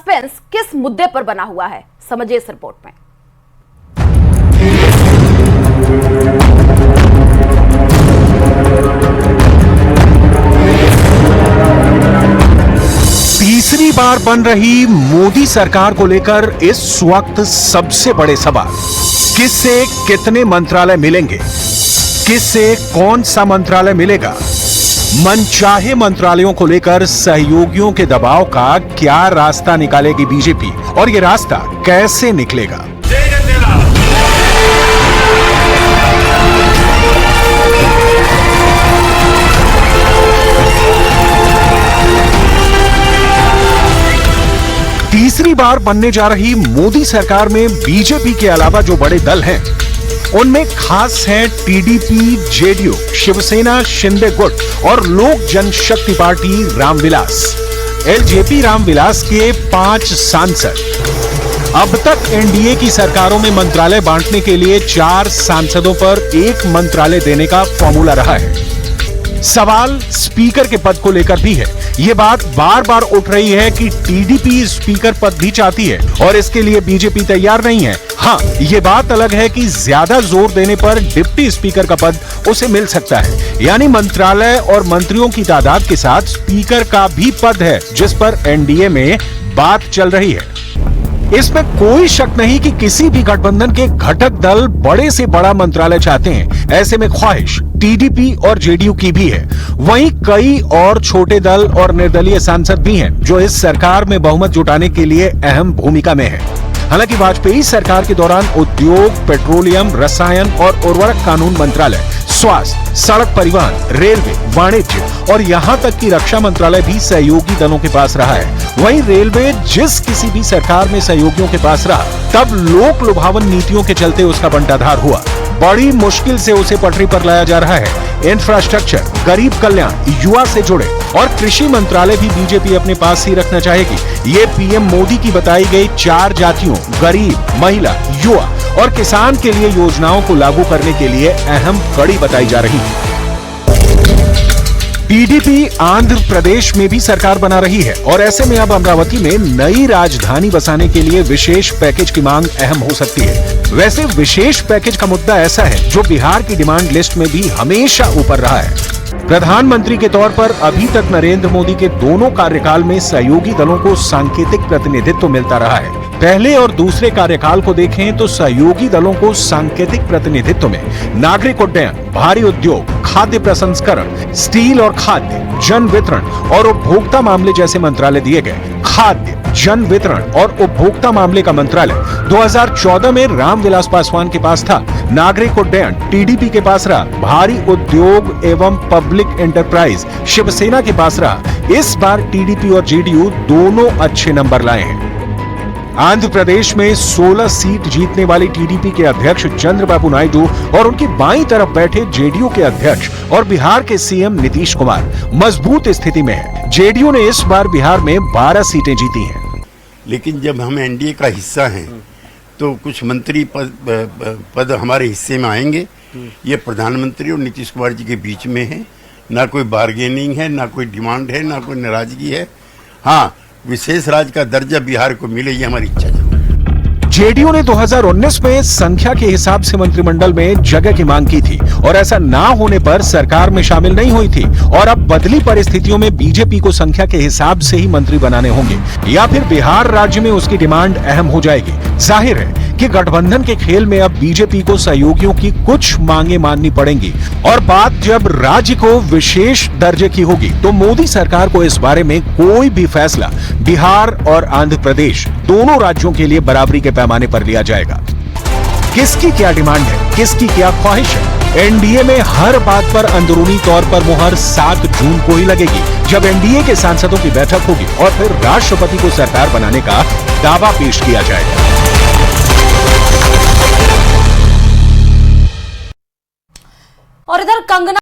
Suspense किस मुद्दे पर बना हुआ है, समझिए इस रिपोर्ट में। तीसरी बार बन रही मोदी सरकार को लेकर इस वक्त सबसे बड़े सवाल, किससे कितने मंत्रालय मिलेंगे, किससे कौन सा मंत्रालय मिलेगा। मनचाहे मंत्रालयों को लेकर सहयोगियों के दबाव का क्या रास्ता निकालेगी बीजेपी और यह रास्ता कैसे निकलेगा। तीसरी बार बनने जा रही मोदी सरकार में बीजेपी के अलावा जो बड़े दल हैं उनमें खास हैं टीडीपी, जेडीयू, शिवसेना, शिंदे गुट और लोक जनशक्ति पार्टी रामविलास। एलजेपी रामविलास के 5 सांसद। अब तक एनडीए की सरकारों में मंत्रालय बांटने के लिए 4 सांसदों पर 1 मंत्रालय देने का फॉर्मूला रहा है। सवाल स्पीकर के पद को लेकर भी है। यह बात बार बार उठ रही है कि टीडीपी स्पीकर पद भी चाहती है और इसके लिए बीजेपी तैयार नहीं है। हाँ, यह बात अलग है कि ज्यादा जोर देने पर डिप्टी स्पीकर का पद उसे मिल सकता है, यानी मंत्रालय और मंत्रियों की तादाद के साथ स्पीकर का भी पद है, जिस पर एनडीए में बात चल रही है। इसमें कोई शक नहीं कि किसी भी गठबंधन के घटक दल बड़े से बड़ा मंत्रालय चाहते हैं। ऐसे में ख्वाहिश टीडीपी और जेडीयू की भी है। वहीं कई और छोटे दल और निर्दलीय सांसद भी हैं जो इस सरकार में बहुमत जुटाने के लिए अहम भूमिका में हैं। हालांकि वाजपेयी सरकार के दौरान उद्योग, पेट्रोलियम, रसायन और उर्वरक कानून मंत्रालय, स्वास्थ्य, सड़क परिवहन, रेलवे, वाणिज्य और यहां तक कि रक्षा मंत्रालय भी सहयोगी दलों के पास रहा है। वहीं रेलवे जिस किसी भी सरकार में सहयोगियों के पास रहा, तब लोक लुभावन नीतियों के चलते उसका बंटाधार हुआ। बड़ी मुश्किल से उसे पटरी पर लाया जा रहा है। इंफ्रास्ट्रक्चर, गरीब कल्याण, युवा से जुड़े और कृषि मंत्रालय भी बीजेपी अपने पास ही रखना चाहेगी। ये पीएम मोदी की बताई गई 4 जातियों, गरीब, महिला, युवा और किसान के लिए योजनाओं को लागू करने के लिए अहम कड़ी बताई जा रही है। टीडीपी आंध्र प्रदेश में भी सरकार बना रही है और ऐसे में अब अमरावती में नई राजधानी बसाने के लिए विशेष पैकेज की मांग अहम हो सकती है। वैसे विशेष पैकेज का मुद्दा ऐसा है जो बिहार की डिमांड लिस्ट में भी हमेशा ऊपर रहा है। प्रधानमंत्री के तौर पर अभी तक नरेंद्र मोदी के दोनों कार्यकाल में सहयोगी दलों को सांकेतिक प्रतिनिधित्व मिलता रहा है। पहले और दूसरे कार्यकाल को देखें तो सहयोगी दलों को सांकेतिक प्रतिनिधित्व में नागरिक उड्डयन, भारी उद्योग, खाद्य प्रसंस्करण, स्टील और खाद्य, जन वितरण और उपभोक्ता मामले जैसे मंत्रालय दिए गए। खाद्य, जन वितरण और उपभोक्ता मामले का मंत्रालय 2014 में रामविलास पासवान के पास था। नागरिक उड्डयन टीडीपी के पास रहा। भारी उद्योग एवं पब्लिक एंटरप्राइज शिवसेना के पास रहा। इस बार टीडीपी और जेडीयू दोनों अच्छे नंबर लाए हैं। आंध्र प्रदेश में 16 सीट जीतने वाली टीडीपी के अध्यक्ष चंद्रबाबू नायडू और उनकी बाईं तरफ बैठे जेडीयू के अध्यक्ष और बिहार के सीएम नीतीश कुमार मजबूत स्थिति में है। जेडीयू ने इस बार बिहार में 12 सीटें जीती हैं। लेकिन जब हम एनडीए का हिस्सा हैं तो कुछ मंत्री पद हमारे हिस्से में आएंगे। ये प्रधानमंत्री और नीतीश कुमार जी के बीच में है। ना कोई बार्गेनिंग है, ना कोई डिमांड है, ना कोई नाराजगी है। हाँ, विशेष राज्य का दर्जा बिहार को मिले, ये हमारी इच्छा है। जेडीयू ने 2019 में संख्या के हिसाब से मंत्रिमंडल में जगह की मांग की थी और ऐसा ना होने पर सरकार में शामिल नहीं हुई थी। और अब बदली परिस्थितियों में बीजेपी को संख्या के हिसाब से ही मंत्री बनाने होंगे या फिर बिहार राज्य में उसकी डिमांड अहम हो जाएगी। जाहिर है कि गठबंधन के खेल में अब बीजेपी को सहयोगियों की कुछ मांगे माननी पड़ेंगी और बात जब राज्य को विशेष दर्जे की होगी तो मोदी सरकार को इस बारे में कोई भी फैसला बिहार और आंध्र प्रदेश दोनों राज्यों के लिए बराबरी के पैमाने पर लिया जाएगा। किसकी क्या डिमांड है, किसकी क्या ख्वाहिश है, एनडीए में हर बात पर अंदरूनी तौर पर मुहर 7 जून को ही लगेगी, जब एनडीए के सांसदों की बैठक होगी और फिर राष्ट्रपति को सरकार बनाने का दावा पेश किया जाएगा। और इधर कंगना